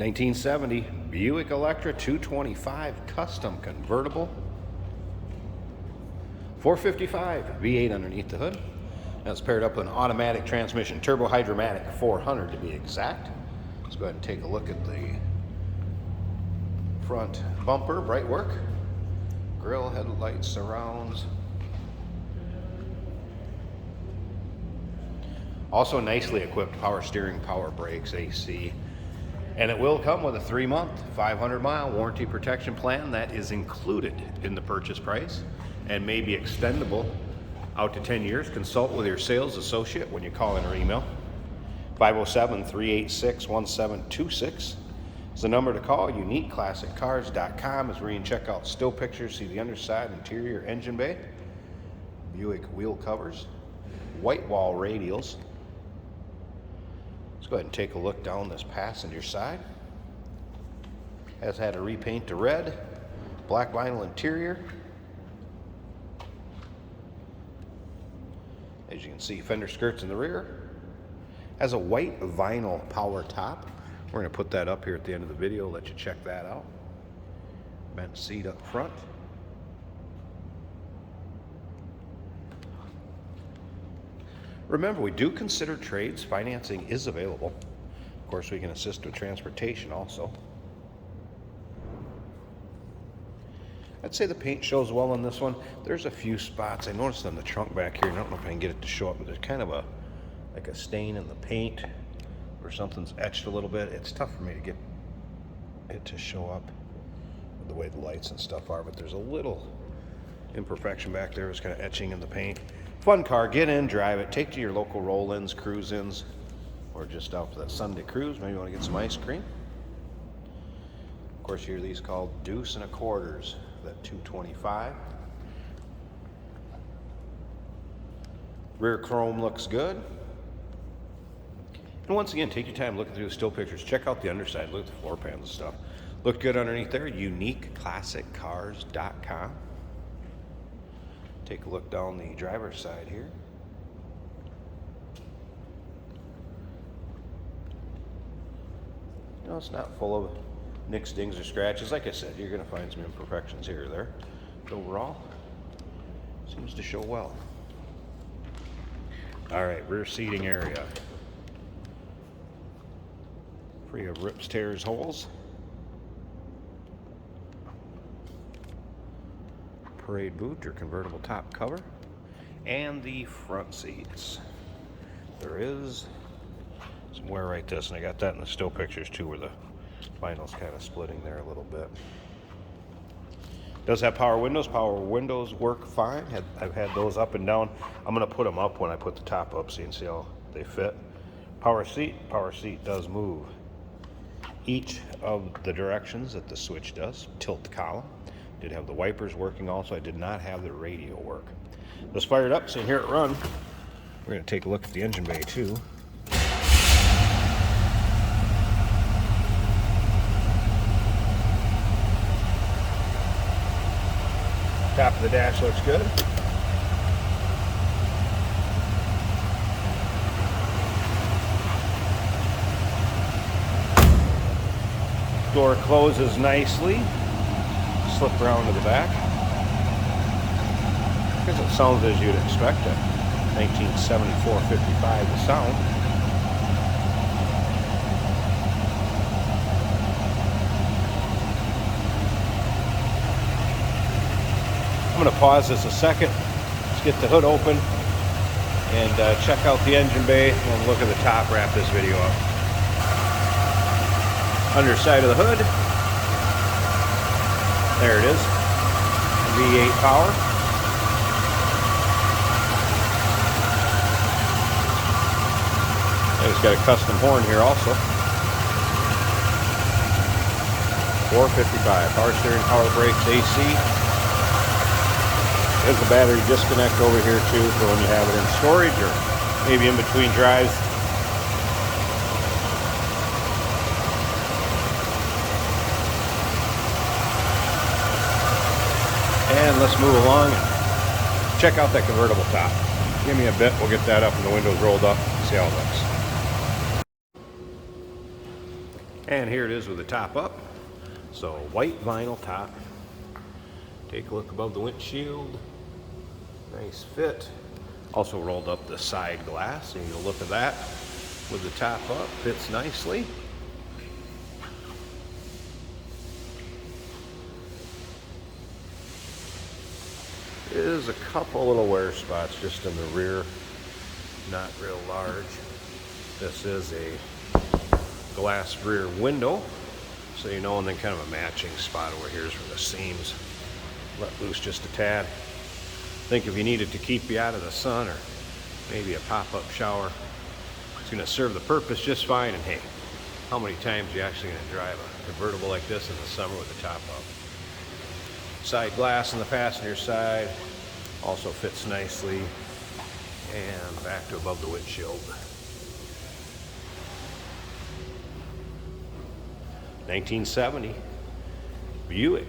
1970 Buick Electra 225 custom convertible. 455 V8 underneath the hood. That's paired up with an automatic transmission, turbo hydromatic 400 to be exact. Let's go ahead and take a look at the front bumper, bright work. Grille, headlights, surrounds. Also nicely equipped power steering, power brakes, AC. And it will come with a 3-month, 500-mile warranty protection plan that is included in the purchase price and may be extendable out to 10 years. Consult with your sales associate when you call in or email. 507-386-1726 is the number to call. UniqueClassicCars.com is where you can check out still pictures, see the underside, interior, engine bay, Buick wheel covers, white wall radials. Let's go ahead and take a look down this passenger side. Has had a repaint to red, black vinyl interior. As you can see, fender skirts in the rear. Has a white vinyl power top. We're going to put that up here at the end of the video, let you check that out. Vent seat up front. Remember, we do consider trades. Financing is available. Of course, we can assist with transportation also. I'd say the paint shows well on this one. There's a few spots I noticed on the trunk back here, and I don't know if I can get it to show up, but there's kind of like a stain in the paint where something's etched a little bit. It's tough for me to get it to show up with the way the lights and stuff are, but there's a little imperfection back there. It's kind of etching in the paint. Fun car. Get in, drive it, take to your local roll-ins, cruise-ins, or just out for that Sunday cruise. Maybe you want to get some ice cream. Of course, you hear these called deuce and a quarters, that 225. Rear chrome looks good. And once again, take your time looking through the still pictures. Check out the underside, look at the floor pans and stuff. Look good underneath there. UniqueClassicCars.com. Take a look down the driver's side here. You know, it's not full of nicks, dings, or scratches. Like I said, you're going to find some imperfections here or there. But overall, seems to show well. All right, rear seating area. Free of rips, tears, holes. Parade boot or convertible top cover, and the front seats. There is some wear right this, and I got that in the still pictures too, where the vinyl's kind of splitting there a little bit. Does have power windows. Power windows work fine. I've had those up and down. I'm going to put them up when I put the top up so you can see how they fit. Power seat does move each of the directions that the switch does. Tilt the column. Did have the wipers working also. I did not have the radio work. Let's fire it up so you can hear it run. We're going to take a look at the engine bay too. Top of the dash looks good. Door closes nicely. Slip around to the back. Because it sounds as you'd expect a 1974 55 to sound. I'm going to pause this a second. Let's get the hood open and check out the engine bay and look at the top, wrap this video up. Underside of the hood. There it is, V8 power. And it's got a custom horn here also. 455, power steering, power brakes, AC. There's the battery disconnect over here too for when you have it in storage or maybe in between drives. And let's move along and check out that convertible top. Give me a bit, we'll get that up and the windows rolled up, see how it looks. And here it is with the top up. So white vinyl top. Take a look above the windshield. Nice fit. Also rolled up the side glass, and you'll look at that with the top up. Fits nicely. Is a couple little wear spots just in the rear, not real large. This is a glass rear window, so you know, and then kind of a matching spot over here is where the seams let loose just a tad. I think if you needed to keep you out of the sun or maybe a pop-up shower, it's going to serve the purpose just fine. And hey, how many times are you actually going to drive a convertible like this in the summer with the top up? Side glass on the passenger side also fits nicely, and back to above the windshield. 1970 Buick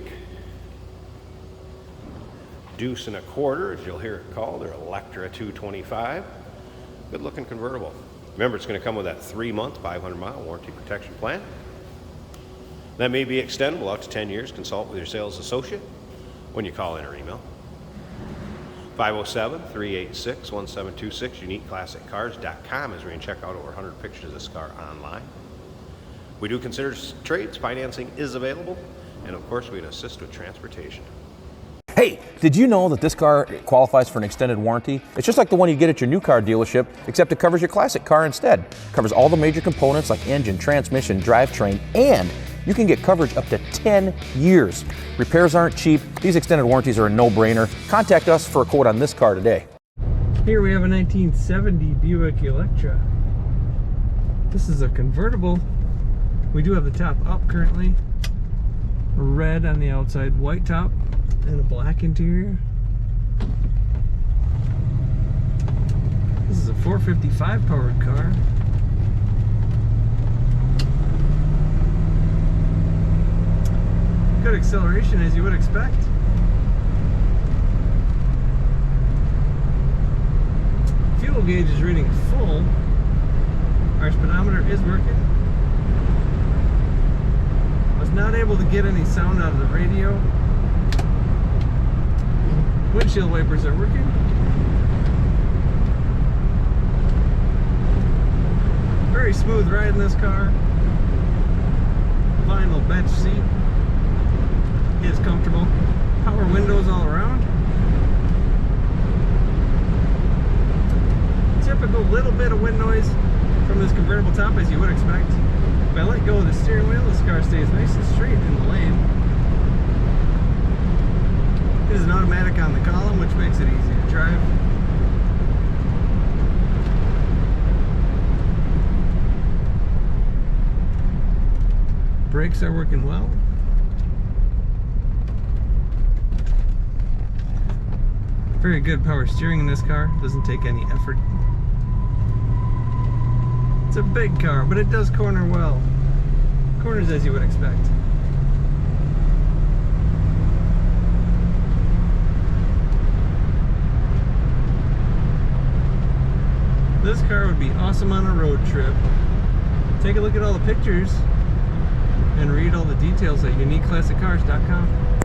deuce and a quarter, as you'll hear it called, or Electra 225. Good looking convertible. Remember, it's going to come with that 3-month 500-mile warranty protection plan. That may be extendable out to 10 years. Consult with your sales associate when you call in or email. 507-386-1726. UniqueClassicCars.com is where you can check out over 100 pictures of this car online. We do consider trades. Financing is available. And of course, we can assist with transportation. Hey, did you know that this car qualifies for an extended warranty? It's just like the one you get at your new car dealership, except it covers your classic car instead. It covers all the major components like engine, transmission, drivetrain, and you can get coverage up to 10 years. Repairs aren't cheap. These extended warranties are a no-brainer. Contact us for a quote on this car today. Here we have a 1970 Buick Electra. This is a convertible. We do have the top up currently. Red on the outside, white top, and a black interior. This is a 455 powered car. Good acceleration, as you would expect. Fuel gauge is reading full. Our speedometer is working. Was not able to get any sound out of the radio. Windshield wipers are working. Very smooth ride in this car. Vinyl bench seat is comfortable. Power windows all around. Typical little bit of wind noise from this convertible top, as you would expect. If I let go of the steering wheel, this car stays nice and straight in the lane. It is an automatic on the column, which makes it easy to drive. Brakes are working well. Very good power steering in this car. Doesn't take any effort. It's a big car, but it does corner well. Corners as you would expect. This car would be awesome on a road trip. Take a look at all the pictures and read all the details at UniqueClassicCars.com.